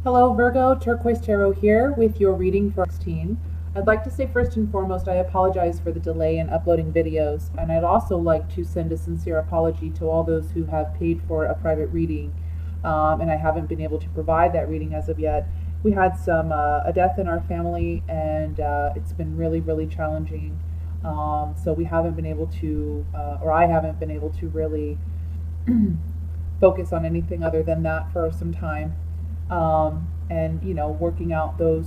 Hello Virgo, Turquoise Tarot here with your reading for 16. I'd like to say first and foremost I apologize for the delay in uploading videos, and I'd also like to send a sincere apology to all those who have paid for a private reading and I haven't been able to provide that reading as of yet. We had a death in our family, and it's been really challenging, so we haven't been able to, or I haven't been able to really focus on anything other than that for some time. And working out those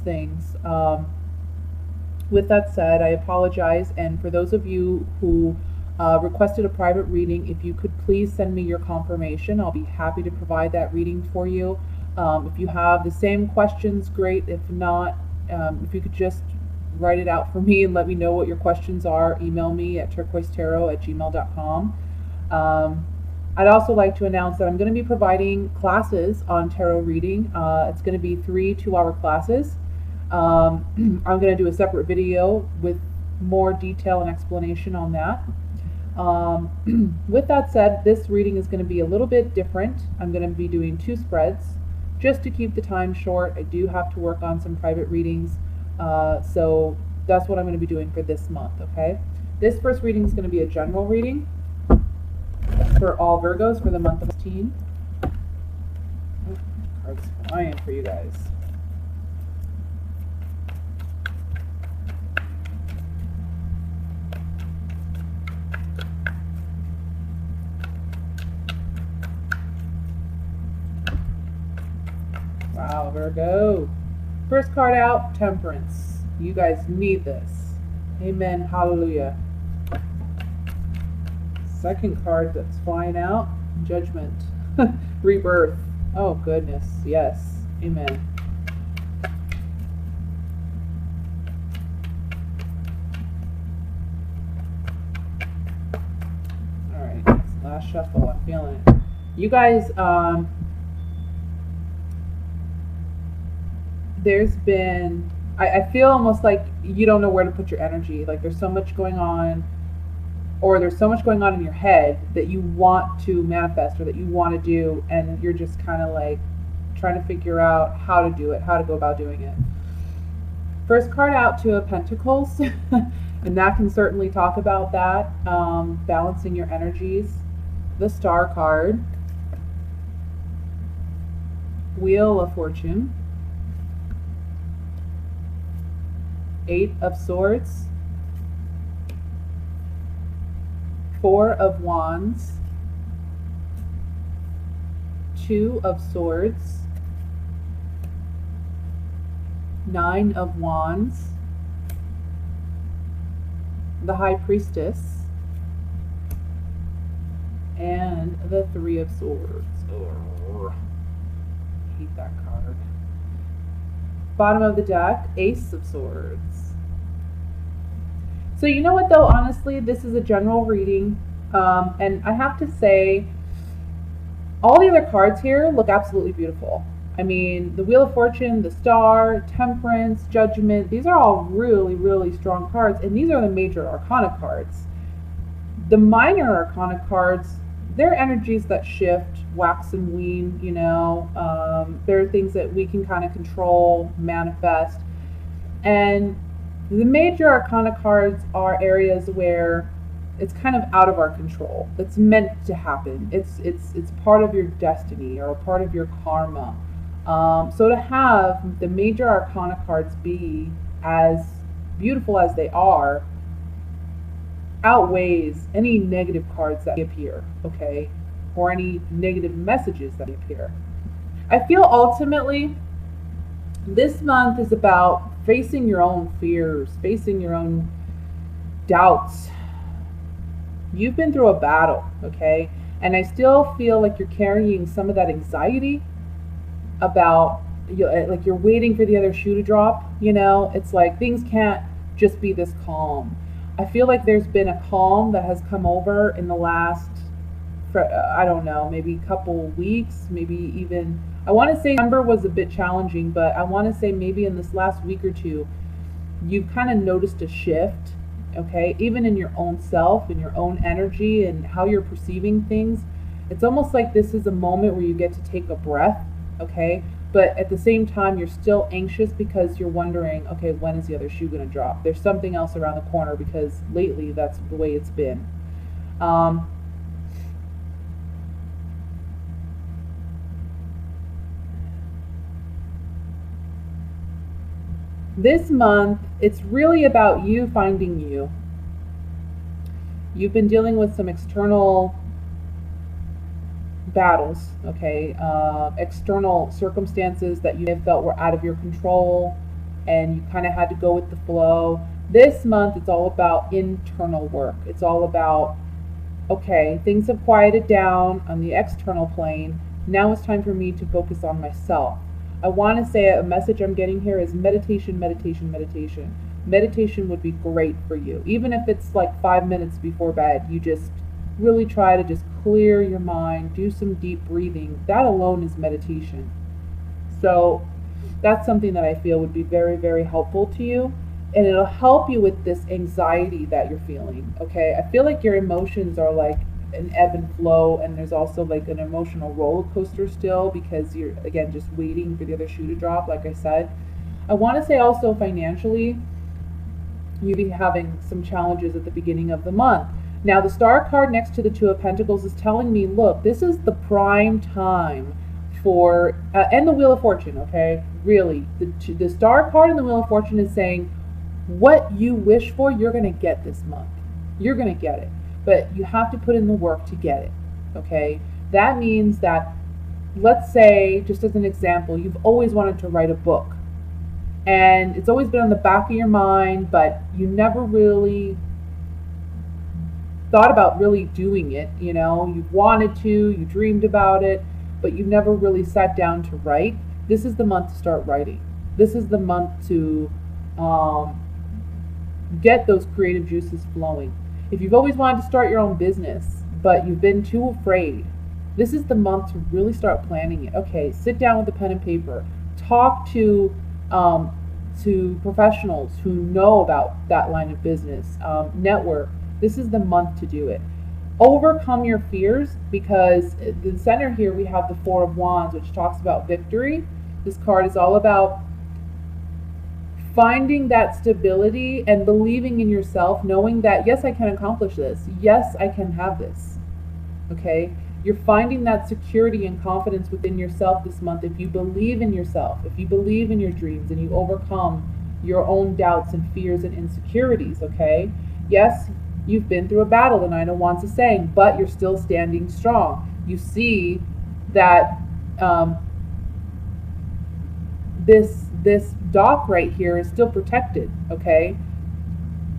things. With that said, I apologize, and for those of you who requested a private reading, if you could please send me your confirmation, I'll be happy to provide that reading for you. If you have the same questions, great. If not, if you could just write it out for me and let me know what your questions are, email me at turquoisetarot@gmail.com. I'd also like to announce that I'm going to be providing classes on tarot reading. It's going to be 3 2-hour classes. I'm going to do a separate video with more detail and explanation on that. With that said, this reading is going to be a little bit different. I'm going to be doing 2 spreads just to keep the time short. I do have to work on some private readings, so that's what I'm going to be doing for this month, okay? This first reading is going to be a general reading for all Virgos for the month of 16. Cards flying for you guys. Wow, Virgo. First card out, Temperance. You guys need this. Amen. Hallelujah. Second card that's flying out, Judgment. Rebirth. Oh goodness, yes. Amen. Alright, last shuffle, I'm feeling it. You guys, there's been, I feel almost like you don't know where to put your energy. Like there's so much going on, or there's so much going on in your head that you want to manifest or that you want to do, and you're just kind of like trying to figure out how to do it, how to go about doing it. First card out, Two of Pentacles, and that can certainly talk about that, balancing your energies. The Star card, Wheel of Fortune, 8 of Swords, 4 of Wands, 2 of Swords, 9 of Wands, the High Priestess, and the 3 of Swords. Oh, I hate that card. Bottom of the deck, Ace of Swords. So you know what though, honestly, this is a general reading, and I have to say, all the other cards here look absolutely beautiful. I mean, the Wheel of Fortune, the Star, Temperance, Judgment, these are all really strong cards, and these are the major arcana cards. The minor arcana cards, they're energies that shift, wax and wane, you know. They're things that we can kind of control, manifest, and the major arcana cards are areas where it's kind of out of our control. It's meant to happen. It's part of your destiny or a part of your karma. So to have the major arcana cards be as beautiful as they are outweighs any negative cards that appear, okay? Or any negative messages that appear. I feel ultimately this month is about facing your own fears, facing your own doubts. You've been through a battle, okay? And I still feel like you're carrying some of that anxiety about, like you're waiting for the other shoe to drop, you know? It's like things can't just be this calm. I feel like there's been a calm that has come over in the last, I don't know, maybe a couple weeks, maybe even, I want to say December was a bit challenging, but I want to say maybe in this last week or two, you've kind of noticed a shift, okay? Even in your own self, in your own energy and how you're perceiving things. It's almost like this is a moment where you get to take a breath okay? But at the same time, you're still anxious because you're wondering, okay, when is the other shoe going to drop? There's something else around the corner because lately that's the way it's been. Um, this month, it's really about you finding you. You've been dealing with some external battles, okay? External circumstances that you may have felt were out of your control and you kind of had to go with the flow. This month, it's all about internal work. It's all about, okay, things have quieted down on the external plane. Now it's time for me to focus on myself. I want to say a message I'm getting here is meditation, meditation, meditation. Meditation would be great for you. Even if it's like 5 minutes before bed, you just really try to just clear your mind, do some deep breathing. That alone is meditation. So that's something that I feel would be very, very helpful to you. And it'll help you with this anxiety that you're feeling. Okay, I feel like your emotions are like an ebb and flow, and there's also like an emotional roller coaster still because you're again just waiting for the other shoe to drop, like I said. I want to say also financially, you'll be having some challenges at the beginning of the month. Now, the Star card next to the Two of Pentacles is telling me, look, this is the prime time for, and the Wheel of Fortune, okay? Really, the Star card and the Wheel of Fortune is saying, what you wish for, you're going to get this month. You're going to get it. But you have to put in the work to get it, okay? That means that, let's say, just as an example, you've always wanted to write a book. And it's always been on the back of your mind, but you never really thought about really doing it. You know, you wanted to, you dreamed about it, but you never really sat down to write. This is the month to start writing. This is the month to get those creative juices flowing. If you've always wanted to start your own business, but you've been too afraid, this is the month to really start planning it. Okay, sit down with a pen and paper. Talk to professionals who know about that line of business. Network. This is the month to do it. Overcome your fears, because in the center here we have the Four of Wands, which talks about victory. This card is all about finding that stability and believing in yourself, knowing that, yes, I can accomplish this. Yes, I can have this. Okay? You're finding that security and confidence within yourself this month if you believe in yourself, if you believe in your dreams, and you overcome your own doubts and fears and insecurities, okay? Yes, you've been through a battle, the Nine of Wands is saying, but you're still standing strong. You see that this dock right here is still protected, okay?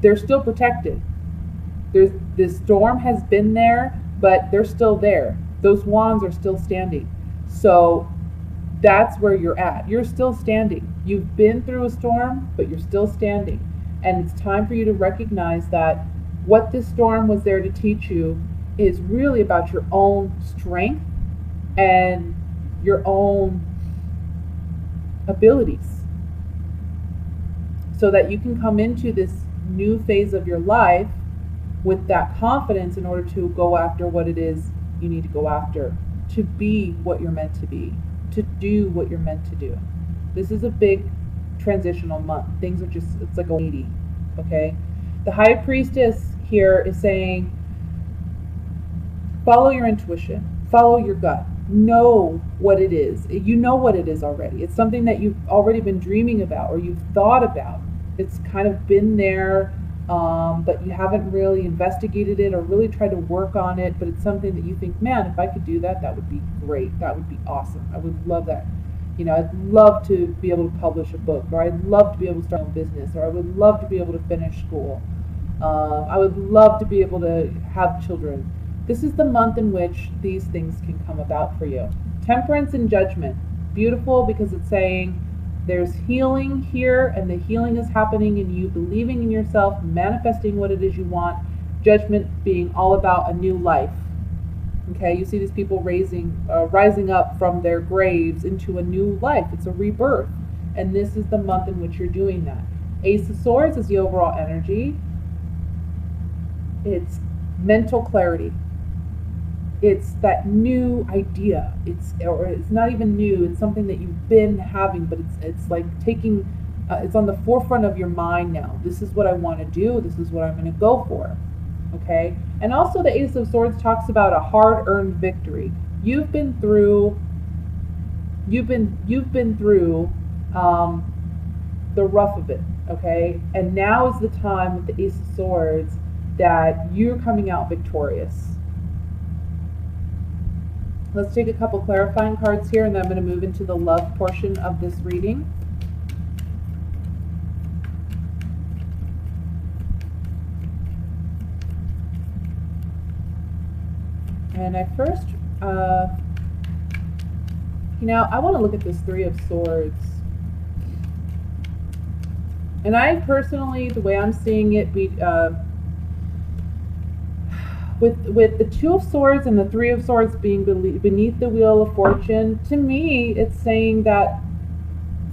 They're still protected. This storm has been there, but they're still there. Those wands are still standing. So that's where you're at. You're still standing. You've been through a storm, but you're still standing. And it's time for you to recognize that what this storm was there to teach you is really about your own strength and your own abilities, so that you can come into this new phase of your life with that confidence in order to go after what it is you need to go after, to be what you're meant to be, to do what you're meant to do. This is a big transitional month. Things are just, it's like a 80, okay? The High Priestess here is saying, follow your intuition, follow your gut, know what it is. You know what it is already. It's something that you've already been dreaming about or you've thought about. It's kind of been there, but you haven't really investigated it or really tried to work on it, but it's something that you think, man, if I could do that, that would be great. That would be awesome. I would love that. You know, I'd love to be able to publish a book, or I'd love to be able to start a business, or I would love to be able to finish school. I would love to be able to have children. This is the month in which these things can come about for you. Temperance and Judgment. Beautiful, because it's saying there's healing here, and the healing is happening in you believing in yourself, manifesting what it is you want. Judgment being all about a new life. Okay, you see these people rising up from their graves into a new life. It's a rebirth. And this is the month in which you're doing that. Ace of Swords is the overall energy. It's mental clarity. it's that new idea. Or it's not even new. It's something that you've been having, but it's like taking. It's on the forefront of your mind now. This is what I want to do. This is what I'm going to go for. Okay. And also, the Ace of Swords talks about a hard-earned victory. You've been through. You've been through the rough of it. Okay. And now is the time with the Ace of Swords that you're coming out victorious. Let's take a couple clarifying cards here, and then I'm going to move into the love portion of this reading. And I first, I want to look at this Three of Swords. And I personally, the way I'm seeing it, with the Two of Swords and the Three of Swords being beneath the Wheel of Fortune, to me, it's saying that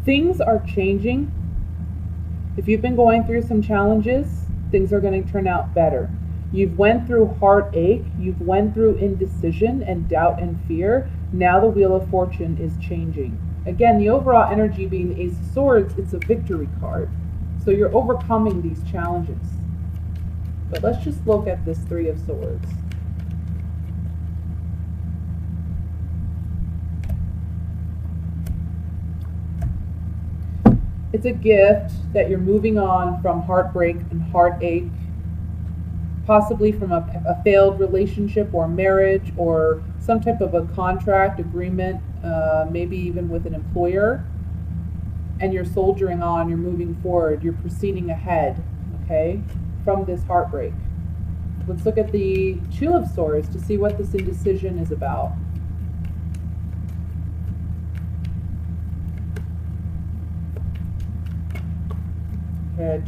things are changing. If you've been going through some challenges, things are going to turn out better. You've went through heartache, you've went through indecision and doubt and fear. Now the Wheel of Fortune is changing. Again, the overall energy being the Ace of Swords, it's a victory card. So you're overcoming these challenges. But let's just look at this Three of Swords. It's a gift that you're moving on from heartbreak and heartache, possibly from a failed relationship or marriage or some type of a contract agreement, maybe even with an employer. And you're soldiering on, you're moving forward, you're proceeding ahead, okay, from this heartbreak. Let's look at the Two of Swords to see what this indecision is about. Okay,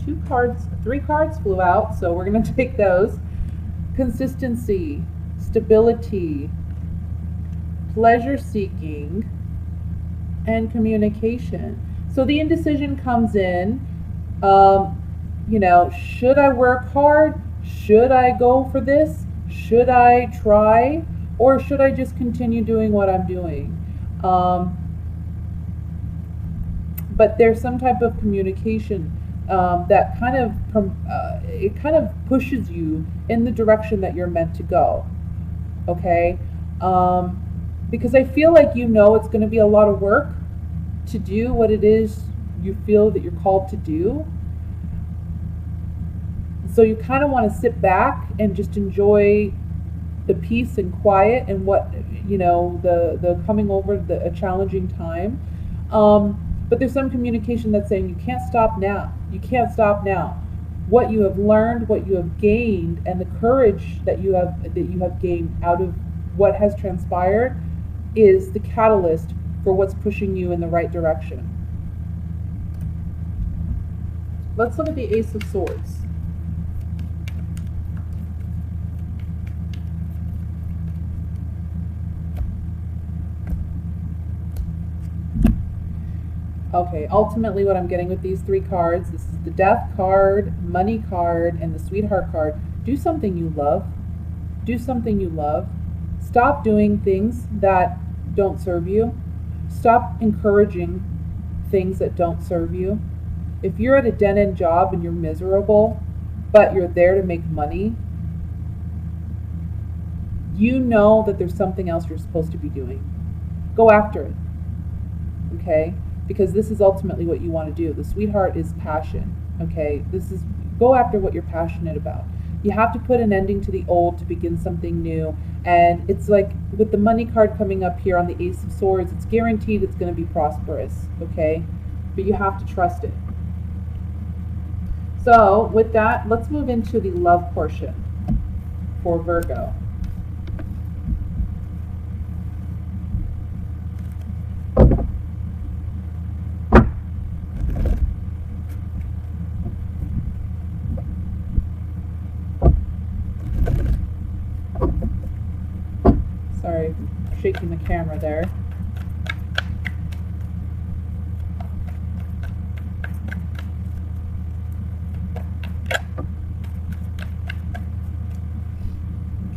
three cards flew out, so we're going to take those. Consistency, stability, pleasure seeking, and communication. So the indecision comes in. Should I work hard? Should I go for this? Should I try? Or should I just continue doing what I'm doing? But there's some type of communication that kind of pushes you in the direction that you're meant to go. Okay? Because I feel like it's going to be a lot of work to do what it is you feel that you're called to do. So you kind of want to sit back and just enjoy the peace and quiet and what, the coming over a challenging time. But there's some communication that's saying you can't stop now. You can't stop now. What you have learned, what you have gained, and the courage that you have gained out of what has transpired is the catalyst for what's pushing you in the right direction. Let's look at the Ace of Swords. Okay, ultimately what I'm getting with these three cards, this is the Death card, Money card, and the Sweetheart card. Do something you love. Do something you love. Stop doing things that don't serve you. Stop encouraging things that don't serve you. If you're at a dead-end job and you're miserable, but you're there to make money, you know that there's something else you're supposed to be doing. Go after it. Okay? Because this is ultimately what you want to do. The Sweetheart is passion. Okay? Go after what you're passionate about. You have to put an ending to the old to begin something new. And it's like with the Money card coming up here on the Ace of Swords, it's guaranteed it's going to be prosperous. Okay? But you have to trust it. So with that, let's move into the love portion for Virgo. Sorry, shaking the camera there.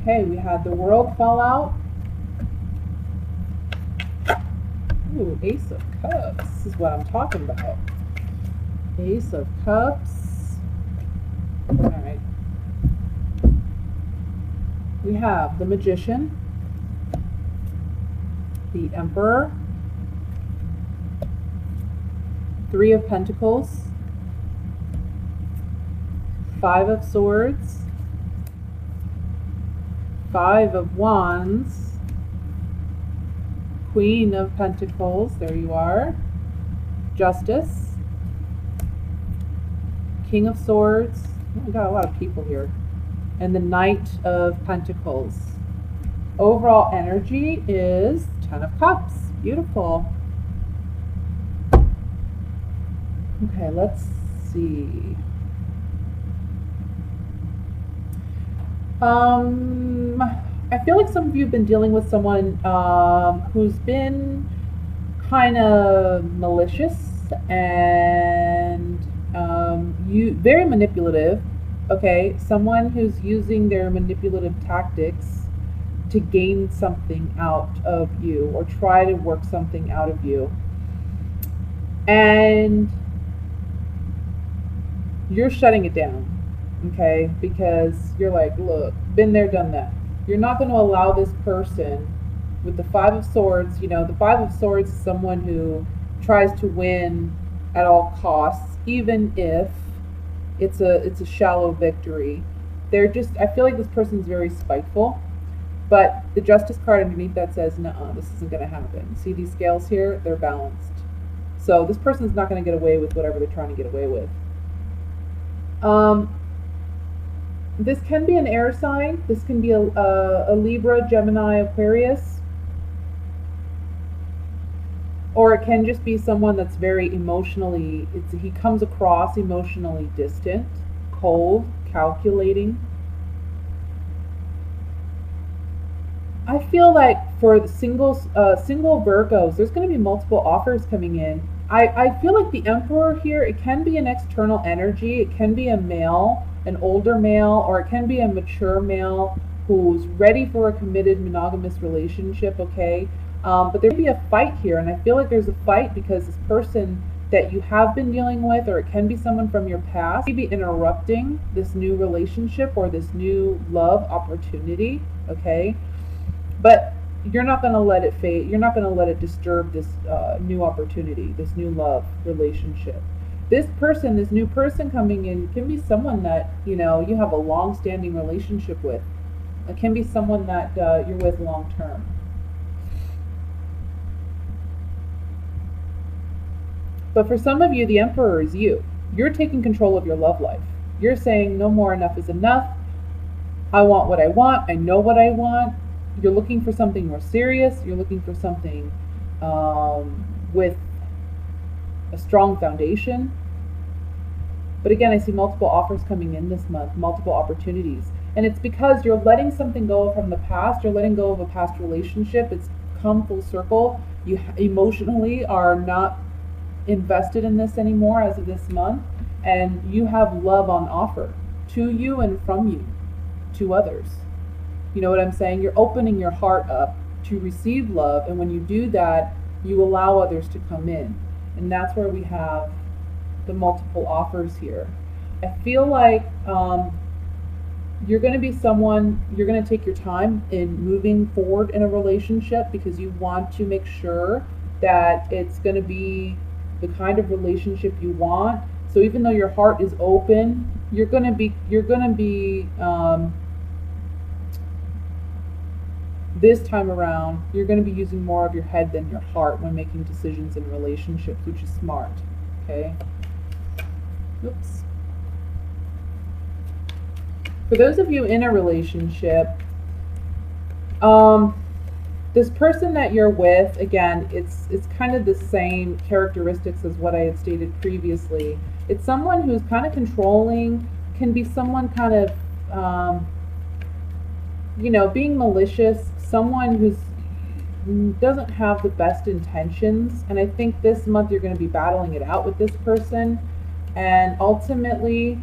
Okay, we had the World fall out. Ooh, Ace of Cups. This is what I'm talking about. Ace of Cups. Alright. We have the Magician, the Emperor, Three of Pentacles, Five of Swords, Five of Wands, Queen of Pentacles, there you are, Justice, King of Swords, we got a lot of people here, and the Knight of Pentacles. Overall energy is Ten of Cups. Beautiful. Okay, let's see. I feel like some of you have been dealing with someone who's been kind of malicious and very manipulative. Okay, someone who's using their manipulative tactics to gain something out of you or try to work something out of you. And you're shutting it down, okay? Because you're like, look, been there, done that. You're not going to allow this person with the Five of Swords. You know, the Five of Swords is someone who tries to win at all costs, even if it's a shallow victory. They're just, I feel like this person's very spiteful. But the Justice card underneath that says, nuh-uh, this isn't going to happen. See these scales here? They're balanced. So this person's not going to get away with whatever they're trying to get away with. This can be an air sign. This can be a Libra, Gemini, Aquarius. Or it can just be someone that's very emotionally, he comes across emotionally distant, cold, calculating. I feel like for the single Virgos, there's going to be multiple offers coming in. I feel like the Emperor here, it can be an external energy. It can be a male, an older male, or it can be a mature male who's ready for a committed monogamous relationship, okay? But there may be a fight here, and I feel like there's a fight because this person that you have been dealing with, or it can be someone from your past, may be interrupting this new relationship or this new love opportunity, okay? But you're not going to let it fade. You're not going to let it disturb this new opportunity, this new love relationship. This person, this new person coming in, can be someone that, you know, you have a long-standing relationship with. It can be someone that you're with long-term. But for some of you, the Emperor is you. You're taking control of your love life. You're saying, no more, enough is enough. I want what I want. I know what I want. You're looking for something more serious. You're looking for something with a strong foundation. But again, I see multiple offers coming in this month, multiple opportunities. And it's because you're letting something go from the past. You're letting go of a past relationship. It's come full circle. You emotionally are not invested in this anymore as of this month. And you have love on offer to you and from you to others. You know what I'm saying? You're opening your heart up to receive love, and when you do that, you allow others to come in. And that's where we have the multiple offers here. I feel like you're going to be someone, you're going to take your time in moving forward in a relationship because you want to make sure that it's going to be the kind of relationship you want. So even though your heart is open, you're going to be this time around, you're going to be using more of your head than your heart when making decisions in relationships, which is smart, okay? Oops. For those of you in a relationship, this person that you're with, again, it's kind of the same characteristics as what I had stated previously. It's someone who's kind of controlling, can be someone kind of, you know, being malicious, someone who's doesn't have the best intentions. And I think this month you're going to be battling it out with this person. And ultimately,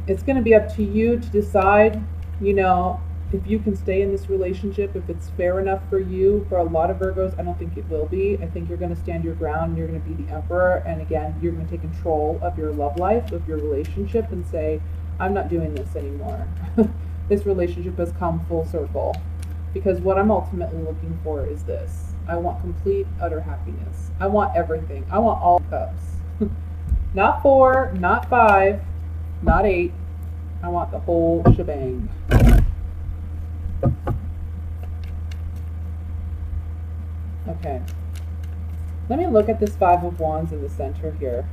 It's going to be up to you to decide, you know, if you can stay in this relationship, if it's fair enough for you. For a lot of Virgos, I don't think it will be. I think you're going to stand your ground. You're going to be the emperor. And again, you're going to take control of your love life, of your relationship, and say, I'm not doing this anymore. This relationship has come full circle. Because what I'm ultimately looking for is this. I want complete, utter happiness. I want everything. I want all cups. Not 4, not 5, not 8. I want the whole shebang. Okay. Let me look at this 5 of Wands in the center here.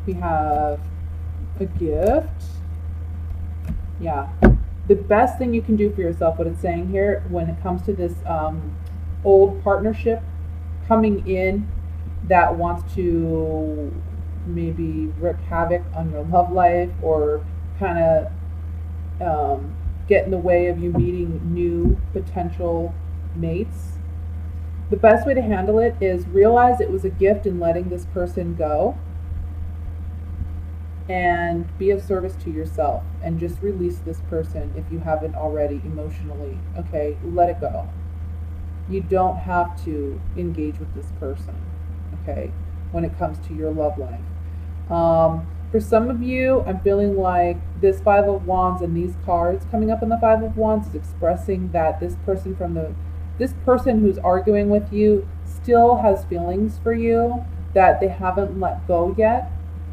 We have a gift. Yeah. The best thing you can do for yourself, what it's saying here, when it comes to this old partnership coming in that wants to maybe wreak havoc on your love life or kind of get in the way of you meeting new potential mates, the best way to handle it is realize it was a gift in letting this person go and be of service to yourself and just release this person if you haven't already emotionally. Okay, let it go. You don't have to engage with this person, okay, when it comes to your love life. For some of you, I'm feeling like this 5 of Wands and these cards coming up in the 5 of Wands is expressing that this person who's arguing with you still has feelings for you that they haven't let go yet.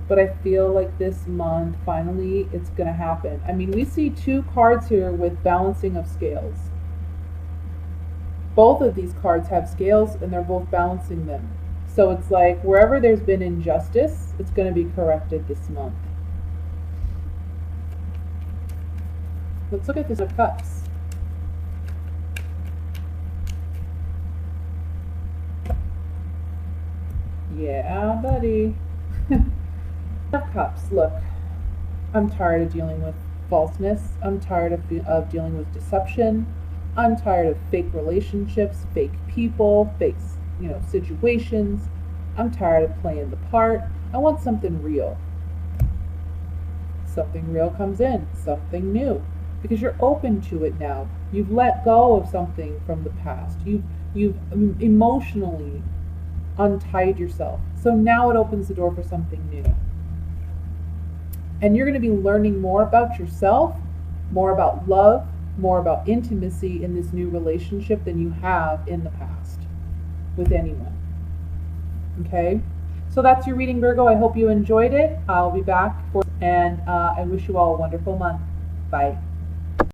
But I feel like this month, finally, it's going to happen. I mean, we see 2 cards here with balancing of scales. Both of these cards have scales and they're both balancing them. So it's like wherever there's been injustice, it's going to be corrected this month. Let's look at this of Cups. Yeah, buddy. Of Cups, look, I'm tired of dealing with falseness. I'm tired of dealing with deception. I'm tired of fake relationships, fake people, fake, situations. I'm tired of playing the part. I want something real. Something real comes in, something new, because you're open to it now. You've let go of something from the past. You've emotionally untied yourself. So now it opens the door for something new. And you're going to be learning more about yourself, more about love, more about intimacy in this new relationship than you have in the past with anyone. Okay? So that's your reading, Virgo. I hope you enjoyed it. I'll be back and I wish you all a wonderful month. Bye.